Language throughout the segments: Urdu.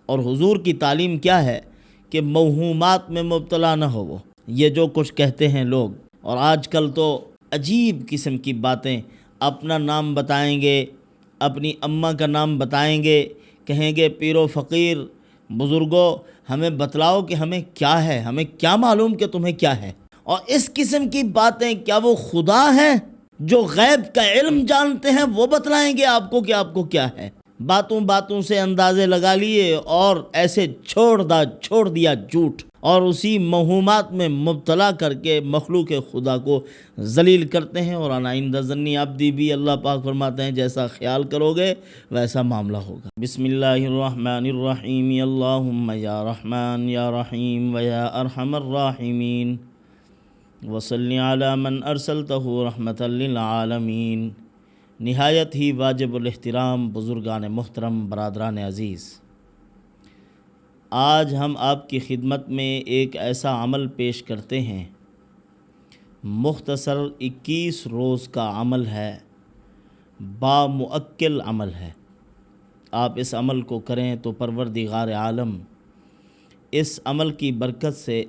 اور حضور کی تعلیم کیا ہے کہ موہومات میں مبتلا نہ ہو وہ، یہ جو کچھ کہتے ہیں لوگ، اور آج کل تو عجیب قسم کی باتیں، اپنا نام بتائیں گے، اپنی اماں کا نام بتائیں گے، کہیں گے پیر و فقیر بزرگوں ہمیں بتلاؤ کہ ہمیں کیا ہے، ہمیں کیا معلوم کہ تمہیں کیا ہے۔ اور اس قسم کی باتیں، کیا وہ خدا ہیں جو غیب کا علم جانتے ہیں؟ وہ بتلائیں گے آپ کو کہ آپ کو کیا ہے؟ باتوں باتوں سے اندازے لگا لیے اور ایسے چھوڑ دیا جھوٹ، اور اسی موہومات میں مبتلا کر کے مخلوق خدا کو ذلیل کرتے ہیں۔ اور انا عند ظنی عبدی بھی، اللہ پاک فرماتے ہیں جیسا خیال کرو گے ویسا معاملہ ہوگا۔ بسم اللہ الرحمن الرحیم، اللہم یا رحمان یا رحیم ویا ارحم الراحمین وصلی علی من ارسلتہ رحمۃ للعالمین۔ نہایت ہی واجب الاحترام بزرگان محترم، برادران عزیز، آج ہم آپ کی خدمت میں ایک ایسا عمل پیش کرتے ہیں، مختصر 21 روز کا عمل ہے، بامؤکل عمل ہے۔ آپ اس عمل کو کریں تو پروردگار عالم اس عمل کی برکت سے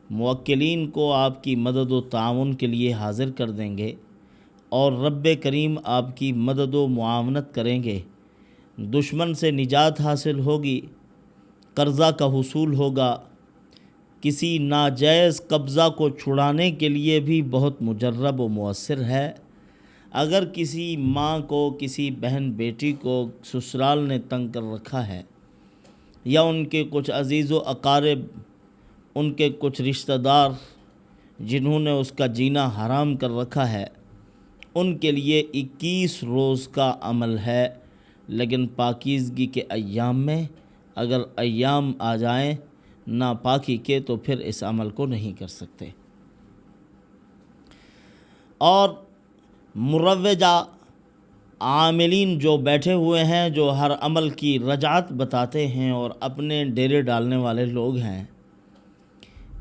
موکلین کو آپ کی مدد و تعاون کے لیے حاضر کر دیں گے، اور رب کریم آپ کی مدد و معاونت کریں گے۔ دشمن سے نجات حاصل ہوگی، قرضہ کا حصول ہوگا، کسی ناجائز قبضہ کو چھڑانے کے لیے بھی بہت مجرب و مؤثر ہے۔ اگر کسی ماں کو، کسی بہن بیٹی کو سسرال نے تنگ کر رکھا ہے، یا ان کے کچھ عزیز و اقارب، ان کے کچھ رشتہ دار جنہوں نے اس کا جینا حرام کر رکھا ہے، ان کے لیے 21 روز کا عمل ہے، لیکن پاکیزگی کے ایام میں۔ اگر ایام آ جائیں ناپاکی کے تو پھر اس عمل کو نہیں کر سکتے۔ اور مروجہ عاملین جو بیٹھے ہوئے ہیں، جو ہر عمل کی رجعت بتاتے ہیں اور اپنے ڈیرے ڈالنے والے لوگ ہیں،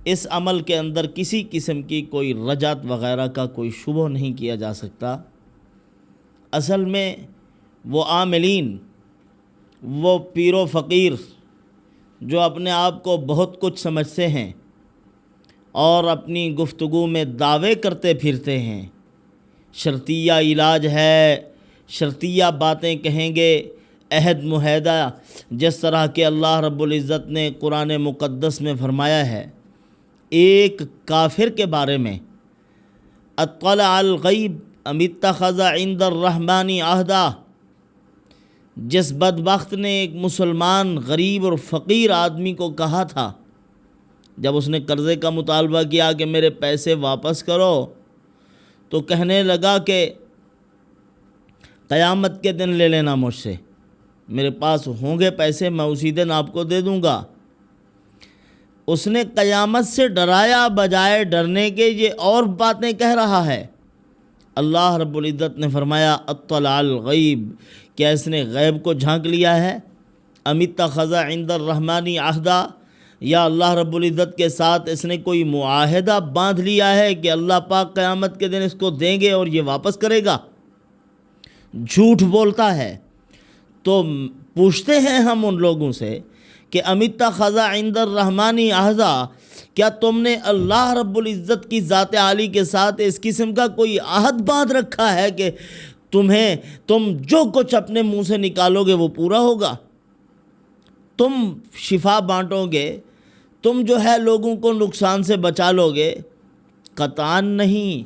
اس عمل کے اندر کسی قسم کی کوئی رجعت وغیرہ کا کوئی شبہ نہیں کیا جا سکتا۔ اصل میں وہ عاملین، وہ پیر و فقیر جو اپنے آپ کو بہت کچھ سمجھتے ہیں اور اپنی گفتگو میں دعوے کرتے پھرتے ہیں، شرطیہ علاج ہے، شرطیہ باتیں کہیں گے، عہد معاہدہ، جس طرح کہ اللہ رب العزت نے قرآن مقدس میں فرمایا ہے ایک کافر کے بارے میں، اطلع الغیب ام اتخذ عند الرحمن عہدا۔ جس بدبخت نے ایک مسلمان غریب اور فقیر آدمی کو کہا تھا، جب اس نے قرضے کا مطالبہ کیا کہ میرے پیسے واپس کرو، تو کہنے لگا کہ قیامت کے دن لے لینا مجھ سے، میرے پاس ہوں گے پیسے، میں اسی دن آپ کو دے دوں گا۔ اس نے قیامت سے ڈرایا، بجائے ڈرنے کے یہ اور باتیں کہہ رہا ہے۔ اللہ رب العزت نے فرمایا اطلع الغیب، کیا اس نے غیب کو جھانک لیا ہے؟ ام اتخذ عند الرحمن عہدا، یا اللہ رب العزت کے ساتھ اس نے کوئی معاہدہ باندھ لیا ہے کہ اللہ پاک قیامت کے دن اس کو دیں گے اور یہ واپس کرے گا؟ جھوٹ بولتا ہے۔ تو پوچھتے ہیں ہم ان لوگوں سے کہ ام اتخذ عند الرحمن عہدا، کیا تم نے اللہ رب العزت کی ذات عالی کے ساتھ اس قسم کا کوئی عہد باندھ رکھا ہے کہ تم جو کچھ اپنے منہ سے نکالو گے وہ پورا ہوگا؟ تم شفا بانٹو گے، تم جو ہے لوگوں کو نقصان سے بچا لو گے؟ قطعاً نہیں،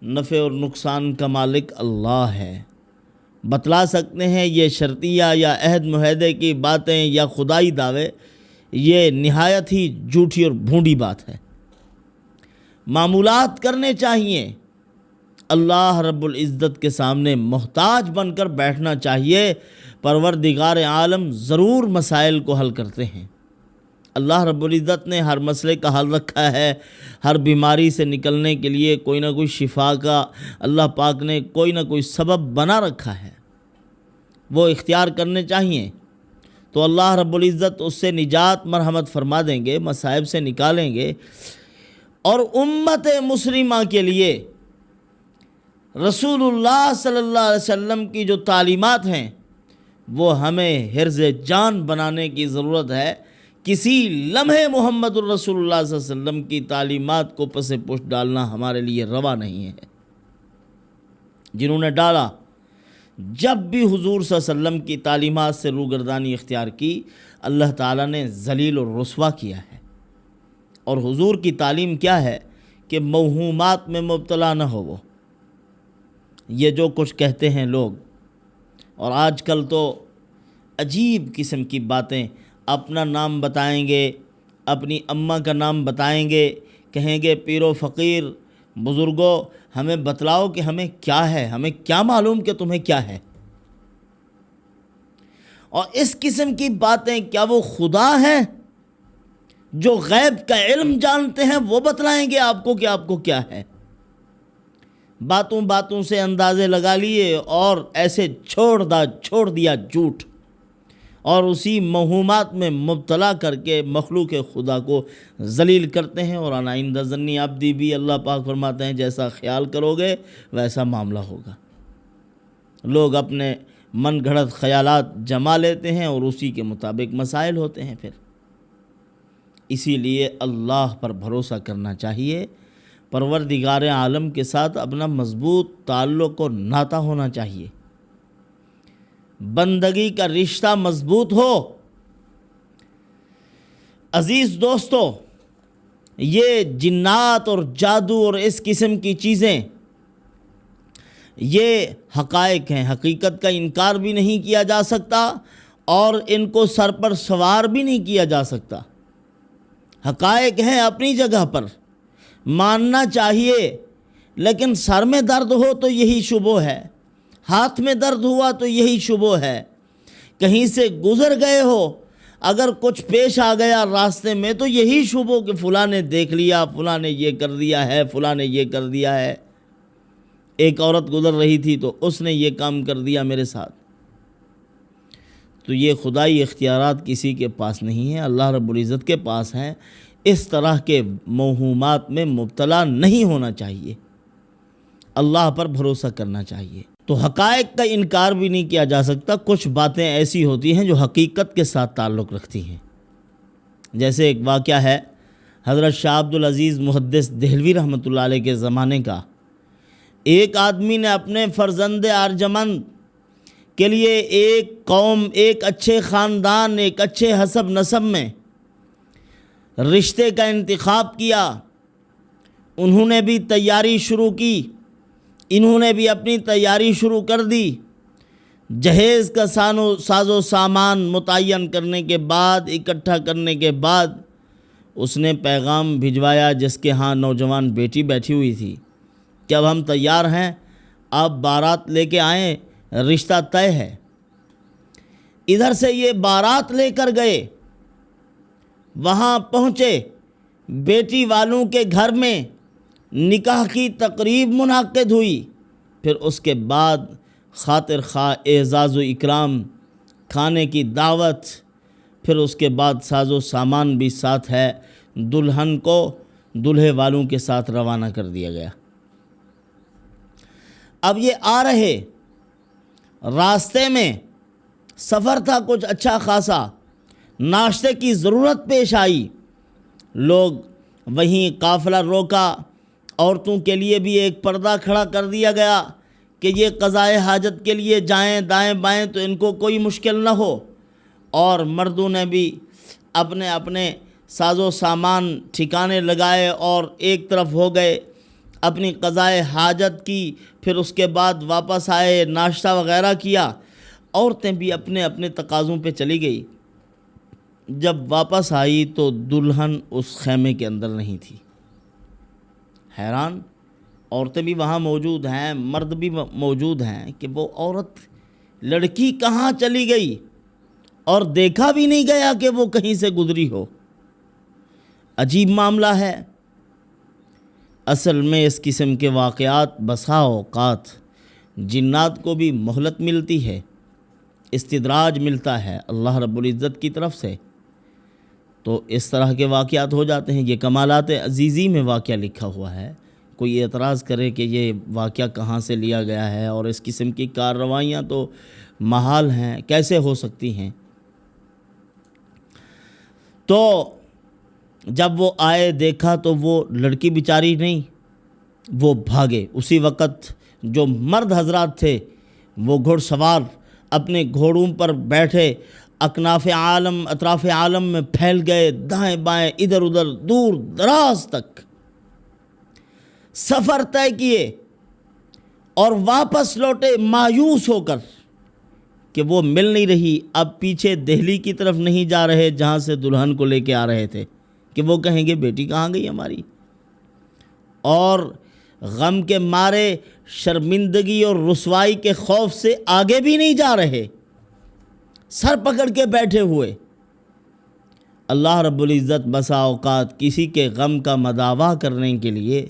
نفع اور نقصان کا مالک اللہ ہے۔ بتلا سکتے ہیں یہ شرطیہ یا عہد معاہدے کی باتیں یا خدائی دعوے، یہ نہایت ہی جھوٹی اور بھونڈی بات ہے۔ معمولات کرنے چاہیے، اللہ رب العزت کے سامنے محتاج بن کر بیٹھنا چاہیے۔ پروردگار عالم ضرور مسائل کو حل کرتے ہیں۔ اللہ رب العزت نے ہر مسئلے کا حل رکھا ہے، ہر بیماری سے نکلنے کے لیے کوئی نہ کوئی شفا کا اللہ پاک نے کوئی نہ کوئی سبب بنا رکھا ہے، وہ اختیار کرنے چاہیے۔ تو اللہ رب العزت اس سے نجات مرحمت فرما دیں گے، مصائب سے نکالیں گے۔ اور امت مسلمہ کے لیے رسول اللہ صلی اللہ علیہ وسلم کی جو تعلیمات ہیں وہ ہمیں حرز جان بنانے کی ضرورت ہے۔ کسی لمحے محمد الرسول اللہ صلی اللہ علیہ وسلم کی تعلیمات کو پس پشت ڈالنا ہمارے لیے روا نہیں ہے۔ جنہوں نے ڈالا، جب بھی حضور صلی اللہ علیہ وسلم کی تعلیمات سے روگردانی اختیار کی، اللہ تعالیٰ نے ذلیل و رسوا کیا ہے۔ اور حضور کی تعلیم کیا ہے کہ موہومات میں مبتلا نہ ہو۔ وہ یہ جو کچھ کہتے ہیں لوگ، اور آج کل تو عجیب قسم کی باتیں، اپنا نام بتائیں گے، اپنی اماں کا نام بتائیں گے، کہیں گے پیر و فقیر بزرگوں ہمیں بتلاؤ کہ ہمیں کیا ہے، ہمیں کیا معلوم کہ تمہیں کیا ہے۔ اور اس قسم کی باتیں، کیا وہ خدا ہیں جو غیب کا علم جانتے ہیں؟ وہ بتلائیں گے آپ کو کہ آپ کو کیا ہے؟ باتوں باتوں سے اندازے لگا لیے اور ایسے چھوڑ دیا جھوٹ، اور اسی موہومات میں مبتلا کر کے مخلوق خدا کو ذلیل کرتے ہیں۔ اور انا عند ظنی عبدی بھی اللہ پاک فرماتے ہیں جیسا خیال کرو گے ویسا معاملہ ہوگا۔ لوگ اپنے من گھڑت خیالات جما لیتے ہیں اور اسی کے مطابق مسائل ہوتے ہیں۔ پھر اسی لیے اللہ پر بھروسہ کرنا چاہیے، پروردگار عالم کے ساتھ اپنا مضبوط تعلق و ناطہ ہونا چاہیے، بندگی کا رشتہ مضبوط ہو۔ عزیز دوستو، یہ جنات اور جادو اور اس قسم کی چیزیں یہ حقائق ہیں، حقیقت کا انکار بھی نہیں کیا جا سکتا اور ان کو سر پر سوار بھی نہیں کیا جا سکتا۔ حقائق ہیں اپنی جگہ پر، ماننا چاہیے، لیکن سر میں درد ہو تو یہی شبہ ہے، ہاتھ میں درد ہوا تو یہی شبہ ہے، کہیں سے گزر گئے ہو اگر کچھ پیش آ گیا راستے میں تو یہی شبہ کہ فلاں نے دیکھ لیا، فلاں نے یہ کر دیا ہے، فلاں نے یہ کر دیا ہے، ایک عورت گزر رہی تھی تو اس نے یہ کام کر دیا میرے ساتھ۔ تو یہ خدائی اختیارات کسی کے پاس نہیں ہیں، اللہ رب العزت کے پاس ہیں۔ اس طرح کے موہومات میں مبتلا نہیں ہونا چاہیے، اللہ پر بھروسہ کرنا چاہیے۔ تو حقائق کا انکار بھی نہیں کیا جا سکتا، کچھ باتیں ایسی ہوتی ہیں جو حقیقت کے ساتھ تعلق رکھتی ہیں۔ جیسے ایک واقعہ ہے حضرت شاہ عبد العزیز محدث دہلوی رحمۃ اللہ علیہ کے زمانے کا۔ ایک آدمی نے اپنے فرزند ارجمند کے لیے ایک قوم، ایک اچھے خاندان، ایک اچھے حسب نسب میں رشتے کا انتخاب کیا۔ انہوں نے بھی تیاری شروع کی، انہوں نے بھی اپنی تیاری شروع کر دی۔ جہیز کا ساز و سامان متعین کرنے کے بعد، اکٹھا کرنے کے بعد، اس نے پیغام بھجوایا جس کے ہاں نوجوان بیٹی بیٹھی ہوئی تھی کہ اب ہم تیار ہیں، آپ بارات لے کے آئیں، رشتہ طے ہے۔ ادھر سے یہ بارات لے کر گئے، وہاں پہنچے، بیٹی والوں کے گھر میں نکاح کی تقریب منعقد ہوئی، پھر اس کے بعد خاطر خواہ اعزاز و اکرام، کھانے کی دعوت، پھر اس کے بعد ساز و سامان بھی ساتھ ہے۔ دلہن کو دلہے والوں کے ساتھ روانہ کر دیا گیا۔ اب یہ آ رہے، راستے میں سفر تھا کچھ اچھا خاصا، ناشتے کی ضرورت پیش آئی، لوگ وہیں قافلہ روکا، عورتوں کے لیے بھی ایک پردہ کھڑا کر دیا گیا کہ یہ قضائے حاجت کے لیے جائیں دائیں بائیں تو ان کو کوئی مشکل نہ ہو، اور مردوں نے بھی اپنے اپنے ساز و سامان ٹھکانے لگائے اور ایک طرف ہو گئے، اپنی قضائے حاجت کی، پھر اس کے بعد واپس آئے، ناشتہ وغیرہ کیا، عورتیں بھی اپنے اپنے تقاضوں پہ چلی گئی۔ جب واپس آئی تو دلہن اس خیمے کے اندر نہیں تھی۔ حیران، عورتیں بھی وہاں موجود ہیں، مرد بھی موجود ہیں کہ وہ عورت، لڑکی کہاں چلی گئی، اور دیکھا بھی نہیں گیا کہ وہ کہیں سے گزری ہو۔ عجیب معاملہ ہے۔ اصل میں اس قسم کے واقعات بسا اوقات جنات کو بھی مہلت ملتی ہے، استدراج ملتا ہے اللہ رب العزت کی طرف سے، تو اس طرح کے واقعات ہو جاتے ہیں۔ یہ کمالات عزیزی میں واقعہ لکھا ہوا ہے، کوئی اعتراض کرے کہ یہ واقعہ کہاں سے لیا گیا ہے، اور اس قسم کی کارروائیاں تو محال ہیں، کیسے ہو سکتی ہیں؟ تو جب وہ آئے دیکھا تو وہ لڑکی بیچاری نہیں، وہ بھاگے۔ اسی وقت جو مرد حضرات تھے وہ گھڑ سوار اپنے گھوڑوں پر بیٹھے اطراف عالم میں پھیل گئے، دائیں بائیں ادھر ادھر دور دراز تک سفر طے کیے اور واپس لوٹے مایوس ہو کر کہ وہ مل نہیں رہی۔ اب پیچھے دہلی کی طرف نہیں جا رہے جہاں سے دلہن کو لے کے آ رہے تھے کہ وہ کہیں گے بیٹی کہاں گئی ہماری، اور غم کے مارے شرمندگی اور رسوائی کے خوف سے آگے بھی نہیں جا رہے، سر پکڑ کے بیٹھے ہوئے۔ اللہ رب العزت بسا اوقات کسی کے غم کا مداوا کرنے کے لیے،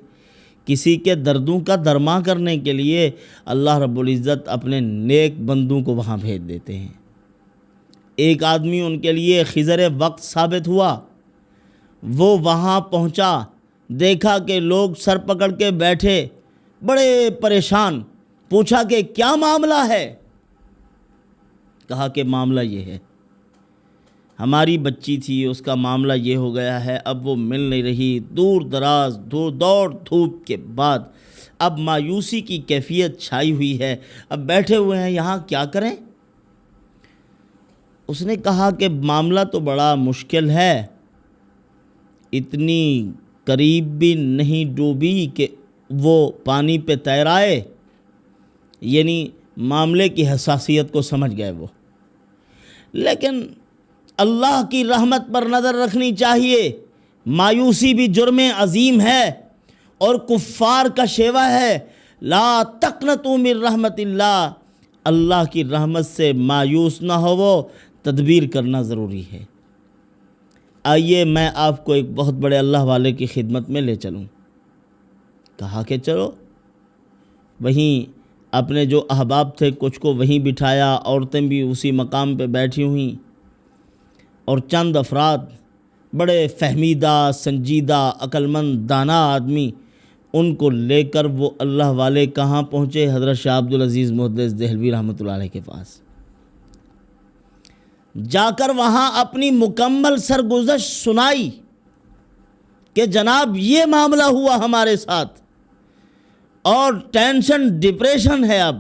کسی کے دردوں کا درما کرنے کے لیے اللہ رب العزت اپنے نیک بندوں کو وہاں بھیج دیتے ہیں۔ ایک آدمی ان کے لیے خضر وقت ثابت ہوا۔ وہ وہاں پہنچا، دیکھا کہ لوگ سر پکڑ کے بیٹھے بڑے پریشان، پوچھا کہ کیا معاملہ ہے؟ کہا کہ معاملہ یہ ہے، ہماری بچی تھی، اس کا معاملہ یہ ہو گیا ہے، اب وہ مل نہیں رہی، دور دراز دوڑ دھوپ کے بعد اب مایوسی کی کیفیت چھائی ہوئی ہے، اب بیٹھے ہوئے ہیں، یہاں کیا کریں؟ اس نے کہا کہ معاملہ تو بڑا مشکل ہے، اتنی قریب بھی نہیں ڈوبی کہ وہ پانی پہ تیرائے، یعنی معاملے کی حساسیت کو سمجھ گئے وہ۔ لیکن اللہ کی رحمت پر نظر رکھنی چاہیے، مایوسی بھی جرم عظیم ہے اور کفار کا شیوہ ہے، لا تقنطوا من رحمت اللہ، اللہ کی رحمت سے مایوس نہ ہو، تدبیر کرنا ضروری ہے۔ آئیے میں آپ کو ایک بہت بڑے اللہ والے کی خدمت میں لے چلوں۔ کہا کہ چلو۔ وہیں اپنے جو احباب تھے کچھ کو وہیں بٹھایا، عورتیں بھی اسی مقام پہ بیٹھی ہوئیں، اور چند افراد بڑے فہمیدہ، سنجیدہ، عقل مند، دانا آدمی، ان کو لے کر وہ اللہ والے کہاں پہنچے؟ حضرت شاہ عبدالعزیز محدث دہلوی رحمۃ اللہ علیہ کے پاس جا کر وہاں اپنی مکمل سرگزشت سنائی کہ جناب یہ معاملہ ہوا ہمارے ساتھ، اور ٹینشن ڈپریشن ہے، اب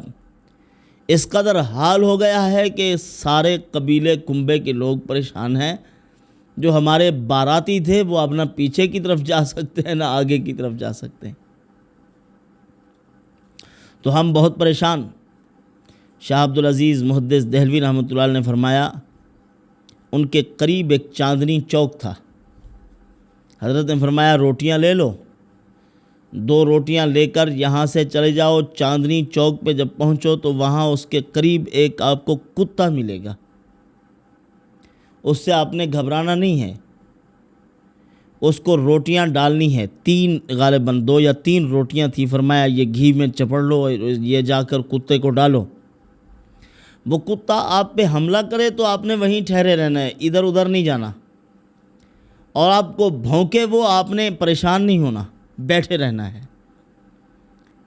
اس قدر حال ہو گیا ہے کہ سارے قبیلے کنبے کے لوگ پریشان ہیں، جو ہمارے باراتی تھے وہ اب نہ پیچھے کی طرف جا سکتے ہیں نہ آگے کی طرف جا سکتے ہیں، تو ہم بہت پریشان۔ شاہ عبدالعزیز محدث دہلوی رحمۃ اللہ علیہ نے فرمایا، ان کے قریب ایک چاندنی چوک تھا، حضرت نے فرمایا روٹیاں لے لو، 2 روٹیاں لے کر یہاں سے چلے جاؤ، چاندنی چوک پہ جب پہنچو تو وہاں اس کے قریب ایک آپ کو کتا ملے گا، اس سے آپ نے گھبرانا نہیں ہے، اس کو روٹیاں ڈالنی ہے، 3 غالباً 2 یا 3 روٹیاں تھیں، فرمایا یہ گھی میں چپڑ لو، یہ جا کر کتے کو ڈالو، وہ کتا آپ پہ حملہ کرے تو آپ نے وہیں ٹھہرے رہنا ہے، ادھر ادھر نہیں جانا، اور آپ کو بھونکے وہ آپ نے پریشان نہیں ہونا، بیٹھے رہنا ہے،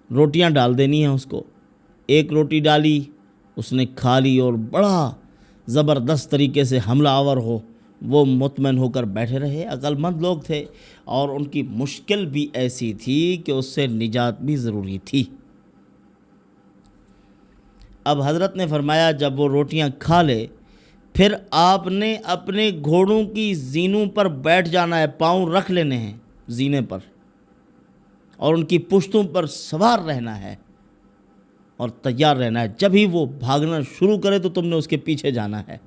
روٹیاں ڈال دینی ہیں اس کو۔ 1 روٹی ڈالی، اس نے کھا لی، اور بڑا زبردست طریقے سے حملہ آور ہو وہ مطمئن ہو کر بیٹھے رہے۔ عقل مند لوگ تھے اور ان کی مشکل بھی ایسی تھی کہ اس سے نجات بھی ضروری تھی۔ اب حضرت نے فرمایا جب وہ روٹیاں کھا لے پھر آپ نے اپنے گھوڑوں کی زینوں پر بیٹھ جانا ہے، پاؤں رکھ لینے ہیں زینے پر، اور ان کی پشتوں پر سوار رہنا ہے اور تیار رہنا ہے، جب ہی وہ بھاگنا شروع کرے تو تم نے اس کے پیچھے جانا ہے۔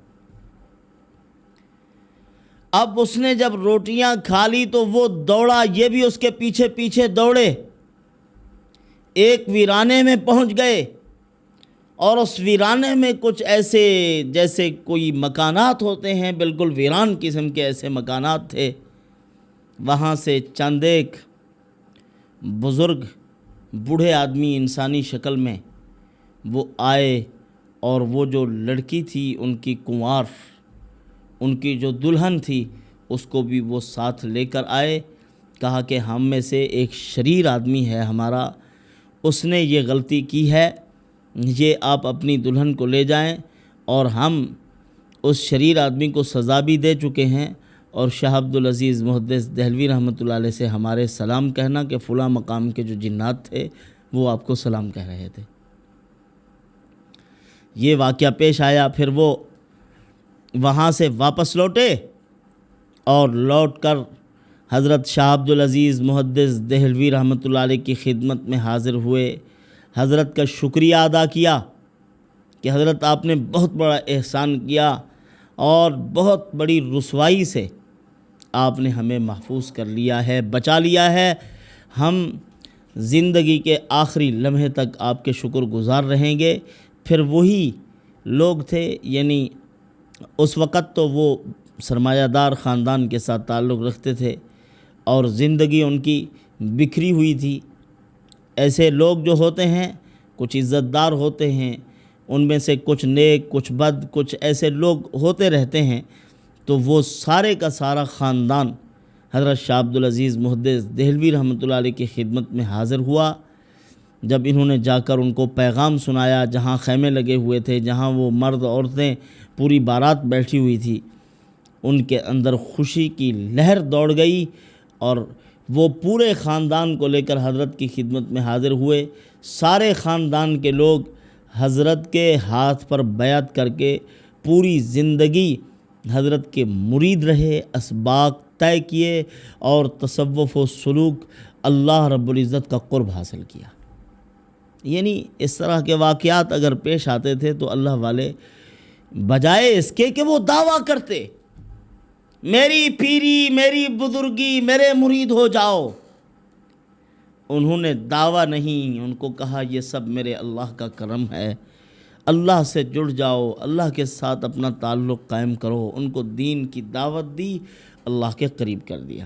اب اس نے جب روٹیاں کھا لی تو وہ دوڑا، یہ بھی اس کے پیچھے پیچھے دوڑے، ایک ویرانے میں پہنچ گئے، اور اس ویرانے میں کچھ ایسے جیسے کوئی مکانات ہوتے ہیں، بالکل ویران قسم کے ایسے مکانات تھے۔ وہاں سے چند ایک بزرگ بوڑھے آدمی انسانی شکل میں وہ آئے، اور وہ جو لڑکی تھی ان کی کنوار، ان کی جو دلہن تھی اس کو بھی وہ ساتھ لے کر آئے۔ کہا کہ ہم میں سے ایک شریر آدمی ہے ہمارا، اس نے یہ غلطی کی ہے یہ آپ اپنی دلہن کو لے جائیں، اور ہم اس شریر آدمی کو سزا بھی دے چکے ہیں، اور شاہ عبدالعزیز محدث دہلوی رحمۃ اللہ علیہ سے ہمارے سلام کہنا کہ فلاں مقام کے جو جنات تھے وہ آپ کو سلام کہہ رہے تھے۔ یہ واقعہ پیش آیا، پھر وہ وہاں سے واپس لوٹے اور لوٹ کر حضرت شاہ عبدالعزیز محدث دہلوی رحمۃ اللہ علیہ کی خدمت میں حاضر ہوئے، حضرت کا شکریہ ادا کیا کہ حضرت آپ نے بہت بڑا احسان کیا اور بہت بڑی رسوائی سے آپ نے ہمیں محفوظ کر لیا ہے، بچا لیا ہے۔ ہم زندگی کے آخری لمحے تک آپ کے شکر گزار رہیں گے۔ پھر وہی لوگ تھے، یعنی اس وقت تو وہ سرمایہ دار خاندان کے ساتھ تعلق رکھتے تھے اور زندگی ان کی بکھری ہوئی تھی۔ ایسے لوگ جو ہوتے ہیں کچھ عزت دار ہوتے ہیں، ان میں سے کچھ نیک، کچھ بد، کچھ ایسے لوگ ہوتے رہتے ہیں، تو وہ سارے کا سارا خاندان حضرت شاہ عبدالعزیز محدث دہلوی رحمۃ اللہ علیہ کی خدمت میں حاضر ہوا۔ جب انہوں نے جا کر ان کو پیغام سنایا، جہاں خیمے لگے ہوئے تھے، جہاں وہ مرد عورتیں پوری بارات بیٹھی ہوئی تھی، ان کے اندر خوشی کی لہر دوڑ گئی، اور وہ پورے خاندان کو لے کر حضرت کی خدمت میں حاضر ہوئے۔ سارے خاندان کے لوگ حضرت کے ہاتھ پر بیعت کر کے پوری زندگی حضرت کے مرید رہے، اسباق طے کیے اور تصوف و سلوک اللہ رب العزت کا قرب حاصل کیا۔ یعنی اس طرح کے واقعات اگر پیش آتے تھے تو اللہ والے بجائے اس کے کہ وہ دعویٰ کرتے میری پیری، میری بزرگی، میرے مرید ہو جاؤ، انہوں نے دعویٰ نہیں، ان کو کہا یہ سب میرے اللہ کا کرم ہے، اللہ سے جڑ جاؤ، اللہ کے ساتھ اپنا تعلق قائم کرو۔ ان کو دین کی دعوت دی، اللہ کے قریب کر دیا۔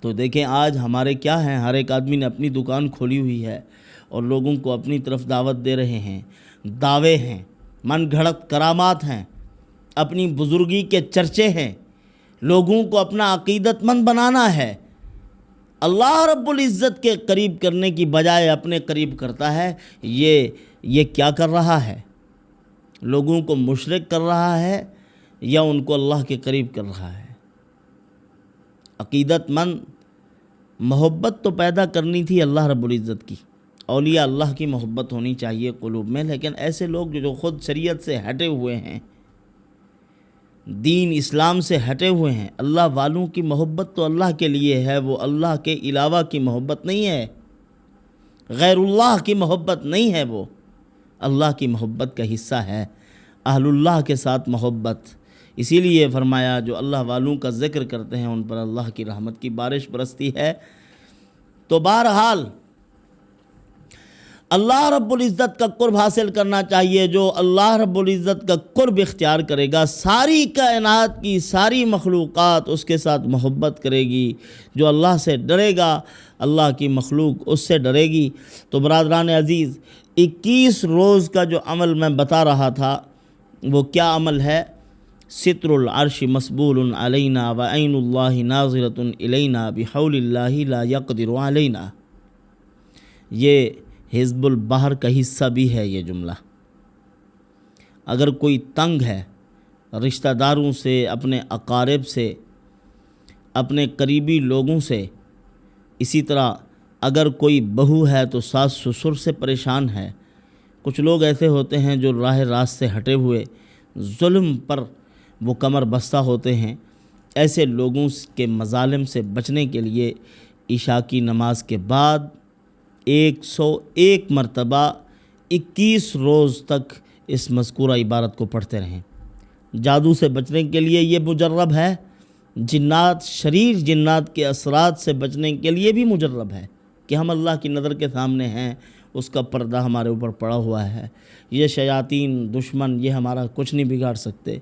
تو دیکھیں آج ہمارے کیا ہیں، ہر ایک آدمی نے اپنی دکان کھولی ہوئی ہے اور لوگوں کو اپنی طرف دعوت دے رہے ہیں، دعوے ہیں، من گھڑت کرامات ہیں، اپنی بزرگی کے چرچے ہیں، لوگوں کو اپنا عقیدت مند بنانا ہے۔ اللہ رب العزت کے قریب کرنے کی بجائے اپنے قریب کرتا ہے۔ یہ کیا کر رہا ہے؟ لوگوں کو مشرک کر رہا ہے یا ان کو اللہ کے قریب کر رہا ہے؟ عقیدت مند محبت تو پیدا کرنی تھی اللہ رب العزت کی، اولیاء اللہ کی محبت ہونی چاہیے قلوب میں، لیکن ایسے لوگ جو خود شریعت سے ہٹے ہوئے ہیں، دین اسلام سے ہٹے ہوئے ہیں، اللہ والوں کی محبت تو اللہ کے لیے ہے، وہ اللہ کے علاوہ کی محبت نہیں ہے، غیر اللہ کی محبت نہیں ہے، وہ اللہ کی محبت کا حصہ ہے، اہل اللہ کے ساتھ محبت۔ اسی لیے فرمایا جو اللہ والوں کا ذکر کرتے ہیں ان پر اللہ کی رحمت کی بارش برستی ہے۔ تو بہرحال اللہ رب العزت کا قرب حاصل کرنا چاہیے۔ جو اللہ رب العزت کا قرب اختیار کرے گا، ساری کائنات کی ساری مخلوقات اس کے ساتھ محبت کرے گی۔ جو اللہ سے ڈرے گا، اللہ کی مخلوق اس سے ڈرے گی۔ تو برادران عزیز، 21 روز کا جو عمل میں بتا رہا تھا وہ کیا عمل ہے؟ ستر العرش مسبول علینا وعین اللہ ناظرۃ الینا بحول اللہ لا یقدر علینا۔ یہ حزب البحر کا حصہ بھی ہے یہ جملہ۔ اگر کوئی تنگ ہے رشتہ داروں سے، اپنے اقارب سے، اپنے قریبی لوگوں سے، اسی طرح اگر کوئی بہو ہے تو ساس سسر سے پریشان ہے، کچھ لوگ ایسے ہوتے ہیں جو راہ راست سے ہٹے ہوئے ظلم پر وہ کمر بستہ ہوتے ہیں، ایسے لوگوں کے مظالم سے بچنے کے لیے عشاء کی نماز کے بعد 101 مرتبہ 21 روز تک اس مذکورہ عبارت کو پڑھتے رہیں۔ جادو سے بچنے کے لیے یہ مجرب ہے، جنات، شریر جنات کے اثرات سے بچنے کے لیے بھی مجرب ہے کہ ہم اللہ کی نظر کے سامنے ہیں، اس کا پردہ ہمارے اوپر پڑا ہوا ہے، یہ شیاطین دشمن یہ ہمارا کچھ نہیں بگاڑ سکتے۔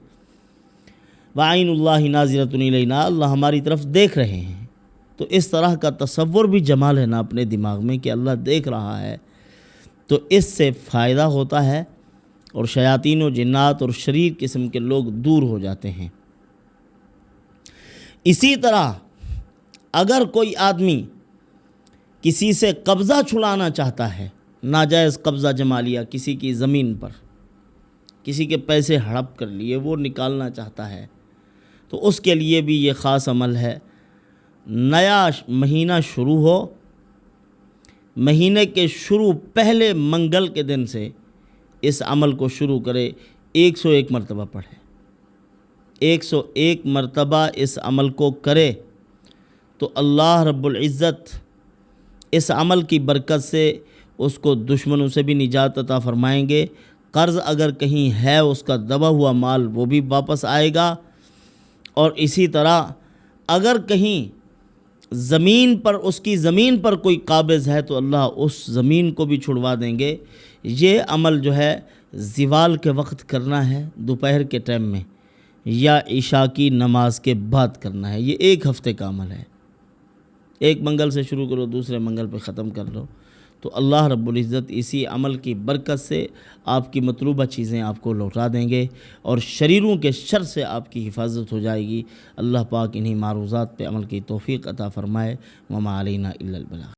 وعین اللہ ناظرۃ الینا، اللہ ہماری طرف دیکھ رہے ہیں۔ تو اس طرح کا تصور بھی جما لینا اپنے دماغ میں کہ اللہ دیکھ رہا ہے، تو اس سے فائدہ ہوتا ہے اور شیاطین و جنات اور شریر قسم کے لوگ دور ہو جاتے ہیں۔ اسی طرح اگر کوئی آدمی کسی سے قبضہ چھڑانا چاہتا ہے، ناجائز قبضہ جما لیا کسی کی زمین پر، کسی کے پیسے ہڑپ کر لیے، وہ نکالنا چاہتا ہے، تو اس کے لیے بھی یہ خاص عمل ہے۔ نیا مہینہ شروع ہو، مہینے کے شروع پہلے منگل کے دن سے اس عمل کو شروع کرے، 101 مرتبہ پڑھے، 101 مرتبہ اس عمل کو کرے تو اللہ رب العزت اس عمل کی برکت سے اس کو دشمنوں سے بھی نجات عطا فرمائیں گے۔ قرض اگر کہیں ہے اس کا دبا ہوا مال وہ بھی واپس آئے گا، اور اسی طرح اگر کہیں زمین پر، اس کی زمین پر کوئی قابض ہے تو اللہ اس زمین کو بھی چھڑوا دیں گے۔ یہ عمل جو ہے زوال کے وقت کرنا ہے، دوپہر کے ٹائم میں یا عشاء کی نماز کے بعد کرنا ہے۔ یہ 1 ہفتے کا عمل ہے، ایک منگل سے شروع کرو، دوسرے منگل پہ ختم کر لو، تو اللہ رب العزت اسی عمل کی برکت سے آپ کی مطلوبہ چیزیں آپ کو لوٹا دیں گے، اور شریروں کے شر سے آپ کی حفاظت ہو جائے گی۔ اللہ پاک انہی معروضات پہ عمل کی توفیق عطا فرمائے۔ وما علینا الا البلاغ۔